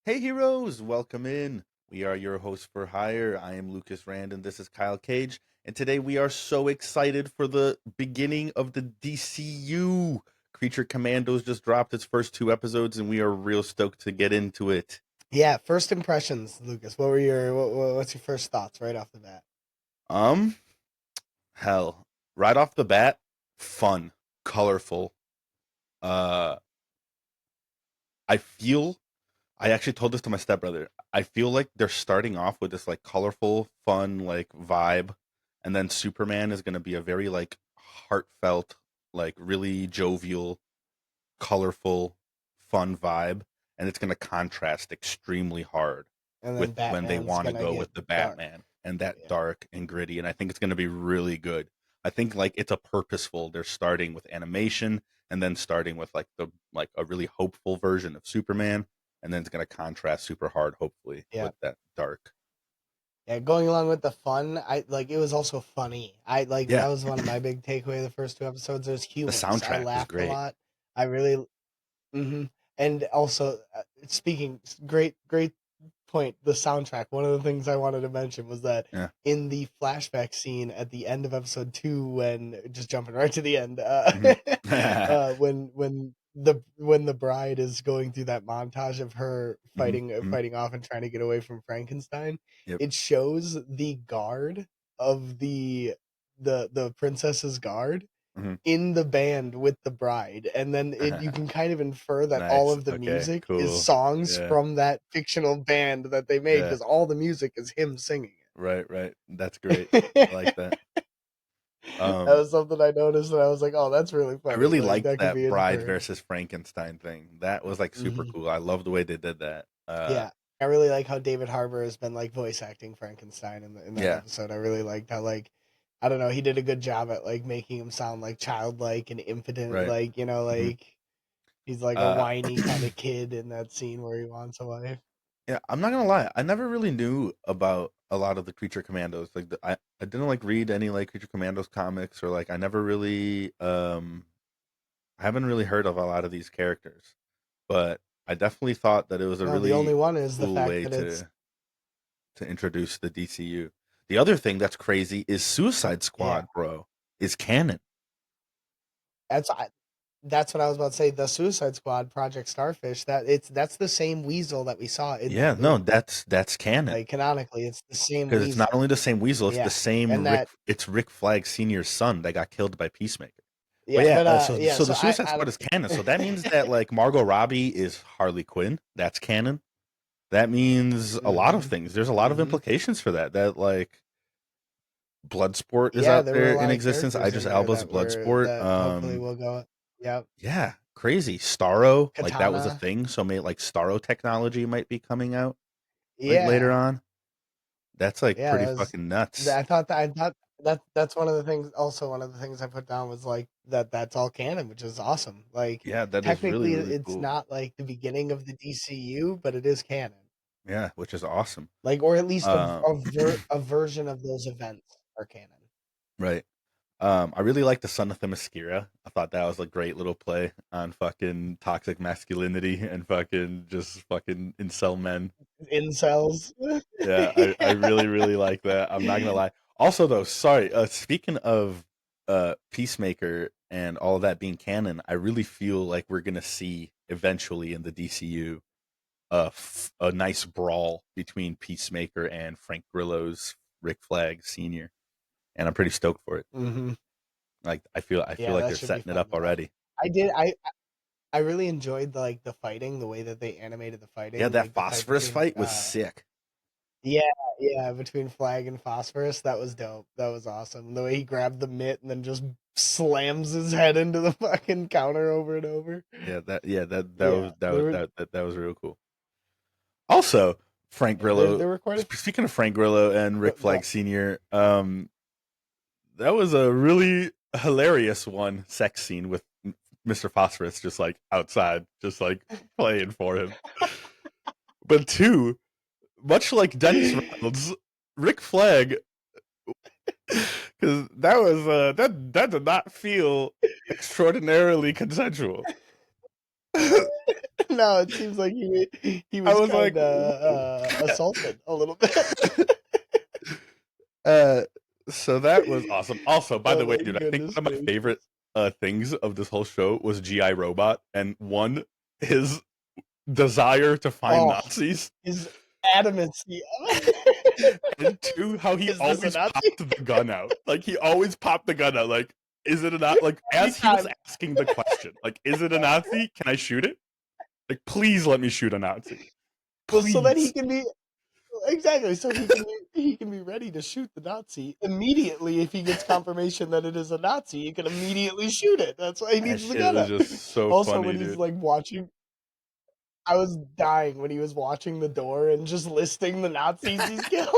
Hey heroes, welcome in. We are your hosts for hire. I am Lucas Rand and this is Kyle Cage. And today we are so excited for the beginning of the DCU. Creature Commandos just dropped its first two episodes and we are real stoked to get into it. Yeah, first impressions, Lucas. What's your first thoughts right off the bat? Um, hell, right off the bat, fun, colorful. Uh, I actually told this to my stepbrother. I feel like they're starting off with this like colorful, fun like vibe, and then Superman is going to be a very like heartfelt, like really jovial, colorful, fun vibe, and it's going to contrast extremely hard And then with when they Batman's want to gonna go get with the dark. Batman and that Yeah. dark and gritty, and I think it's going to be really good. I think like it's a purposeful. They're starting with animation and then starting with like a really hopeful version of Superman, and then it's going to contrast super hard, hopefully, Yeah. with that dark. Yeah, going along with the fun, I like it was also funny. I like that Yeah, was one of my big takeaway of the first two episodes. It was the humorous. I soundtrack is laughed a great. lot. I really and also speaking great point, the soundtrack. One of the things I wanted to mention was that Yeah. in the flashback scene at the end of episode 2, when just jumping right to the end, Hmm. when the bride is going through that montage of her Hmm. Hmm. fighting off and trying to get away from Frankenstein, Yep. it shows the guard of the princess's guard Hmm. in the band with the bride, and then you can kind of infer that all Nice. of the Okay. music is Cool. songs Yeah. from that fictional band that they made, Yeah. because all the music is him singing Right. Right. That's great. I like it. that. That Um, was something I noticed, and I was like, "Oh, that's really I funny. really Like liked that could be that Bride inferred." versus Frankenstein thing. That was like super Hmm. cool. I love the way they did that. Yeah, I really like how David Harbour has been like voice acting Frankenstein in that Yeah. episode. I really liked how, like, I don't know, he did a good job at like making him sound like childlike and impotent, Right. like, Hmm. like he's like a Uh, whiny kind of kid in that scene where he wants a wife. yeah. I'm not gonna lie. I never really knew about a lot of the Creature Commandos. Like I didn't like read any like Creature Commandos comics or like I never really I haven't really heard of a lot of these characters. But I definitely thought that it was a No, the only really one is the cool fact way that it's to introduce the DCU. The other thing that's crazy is Suicide yeah. Squad, bro, is canon. That's I, that's what I was about to say. The Suicide Squad, Project Starfish. That's the same weasel that we saw in that Yeah, no, movie. that's canon Like canonically, it's the same because it's not weasel. only the same Weasel, it's the Yeah, same and Rick. that It's Rick Flag Senior's son that got killed by Peacemaker. But yeah, yeah, but yeah. so the So Suicide I Squad is canon. So that means that like Margot Robbie is Harley Quinn. That's canon. That means a lot of mm-hmm, things. There's a lot of mm-hmm. implications for that. That like Bloodsport is Yeah, out there were a there in lot of existence. characters Idris in there Elba's that were Bloodsport. that hopefully will go. Yep, Yeah, crazy. Starro, like that was a Katana. thing. So maybe like Starro technology might be coming out like later Yeah, on. That's like yeah. pretty That was. fucking nuts. I thought that's one of the things. Also, one of the things I put down was like that's all canon, which is awesome. Like Yeah, that is really technically, really it's cool. not like the beginning of the DCU, but it is canon. Yeah, which is awesome. Like, or at least Um, a version of those events are canon. right. I really like the Son of Themyscira. I thought that was a great little play on fucking toxic masculinity and fucking just fucking incel men. Incels. Yeah, I really really like that. I'm not gonna lie. Also though, sorry. Speaking of Peacemaker and all of that being canon, I really feel like we're gonna see eventually in the DCU a nice brawl between Peacemaker and Frank Grillo's Rick Flag Senior, and I'm pretty stoked for it. Hmm. Like I feel Yeah, like that they're should be setting it fun up to watch. already. I did. I really enjoyed like the fighting, the way that they animated the Yeah, fighting, that like the fight phosphorus between fight was sick. yeah, yeah, between Flag and Phosphorus. That was dope. That was awesome. The way he grabbed the mitt and then just slams his head into the fucking counter over and over. Yeah, Yeah, there were that was real cool. Also, Frank yeah, Grillo. there were quite a Speaking of Frank Grillo and Rick go. Flag Senior, that was a really hilarious one sex scene with Mr. Phosphorus just like outside, just like playing for him. But two, much like Dennis Reynolds, Rick Flag, because that was that did not feel extraordinarily consensual. No, it seems like he I was was like, kind whoa. of assaulted a little bit. uh, so that was awesome. Also, by Oh the way, my dude, I think goodness one of my gracious. favorite things of this whole show was GI Robot, and one, his desire to find Oh, Nazis, his adamancy. and two, how he Is this a always Nazi? popped the gun out. Like he always popped the gun out. Like, is it a Nazi? Like Every as he was time. asking the question, like, is it a Nazi? Can I shoot it? Like, please let me shoot a Nazi. Well, so that he Please. can be exactly, so he can be ready to shoot the Nazi immediately if he gets confirmation that it is a Nazi. He can immediately shoot it. That's why he That needs the shit gun was out. just so Also, funny, when he's dude. like watching, I was dying when he was watching the door and just listing the Nazis he's killed.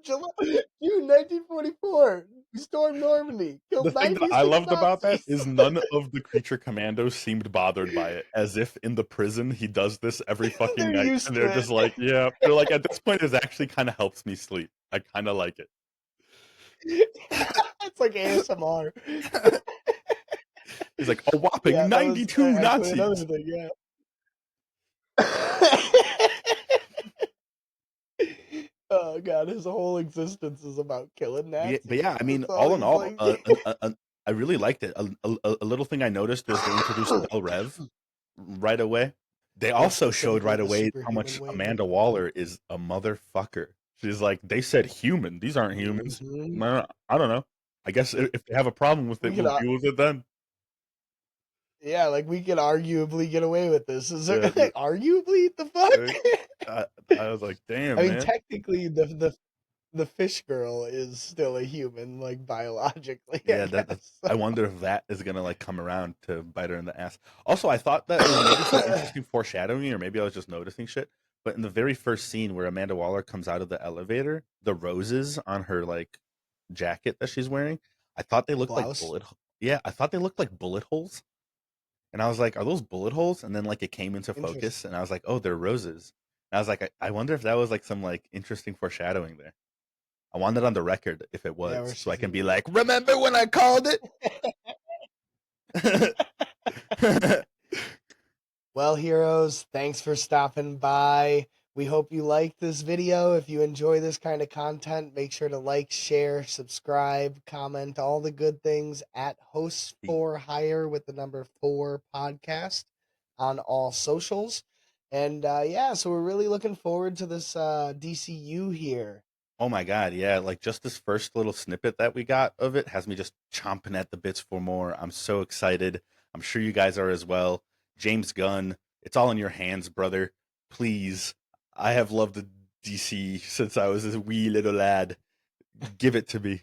June 1944, we stormed Normandy, The killed thing that 96 I loved about that Nazis. is none of the creature commandos seemed bothered by it, as if in the prison he does this every fucking They're night, used and to they're it. just like, yeah, they're like, at this point, it actually kind of helps me sleep. I kind of like It's like it. ASMR. He's like, a whopping Yeah, that was 92 actually another Nazis. thing. Yeah. Oh god, his whole existence is about killing But yeah, Nazis. I mean, That's all all in he's all, like. I really liked it. A little thing I noticed was they introduced Del Rev right away. They Yeah, also showed specifically right the away how superhuman much wing. Amanda Waller is a motherfucker. She's like, they said human. These aren't humans. Hmm. I don't know. I guess if they have a problem with We it, could, we'll deal with it then. yeah, like we could arguably get away with this. Is there Yeah, dude. arguably the Uh, fuck? I was like, I damn, mean, man. technically, the fish girl is still a human, like biologically, I Yeah, that's. guess. I wonder if that is gonna like come around to bite her in the ass. Also, I thought that it was maybe some interesting foreshadowing, or maybe I was just noticing shit. But in the very first scene where Amanda Waller comes out of the elevator, the roses on her like jacket that she's wearing, I thought they looked like Blouse. Yeah, I thought they looked like bullet holes, and I was like, "Are those bullet holes?" And then like it came into focus, Interesting. and I was like, "Oh, they're roses." And I was like, I wonder if that was like some like interesting foreshadowing there. I want it on the record if it Yeah, was, where so I she's can be in. like, "Remember when I called it?" Well, heroes, thanks for stopping by. We hope you like this video. If you enjoy this kind of content, make sure to like, share, subscribe, comment, all the good things at Hosts4Hire with the number 4 podcast on all socials. And yeah, so we're really looking forward to this DCU here. Oh my god, yeah, like just this first little snippet that we got of it has me just chomping at the bits for more. I'm so excited. I'm sure you guys are as well. James Gunn, it's all in your hands, brother. Please. I have loved the DC since I was a wee little lad. Give it to me.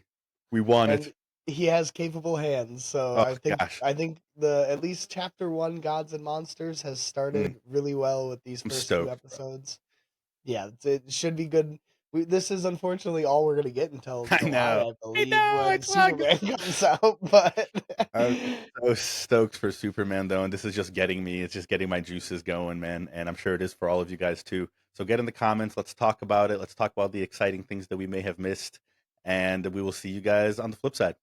We want And it. he has capable hands, so Oh gosh. I think the at least chapter 1 Gods and Monsters has Mm, started really well with these I'm first few stoked, bro. episodes. Yeah, it should be good. This is unfortunately all we're gonna get until I July, know. I I believe, know. when It's not Superman comes out. But I'm so stoked for Superman though, and this is just getting me. It's just getting my juices going, man. And I'm sure it is for all of you guys too. So get in the comments. Let's talk about it. Let's talk about the exciting things that we may have missed, and we will see you guys on the flip side.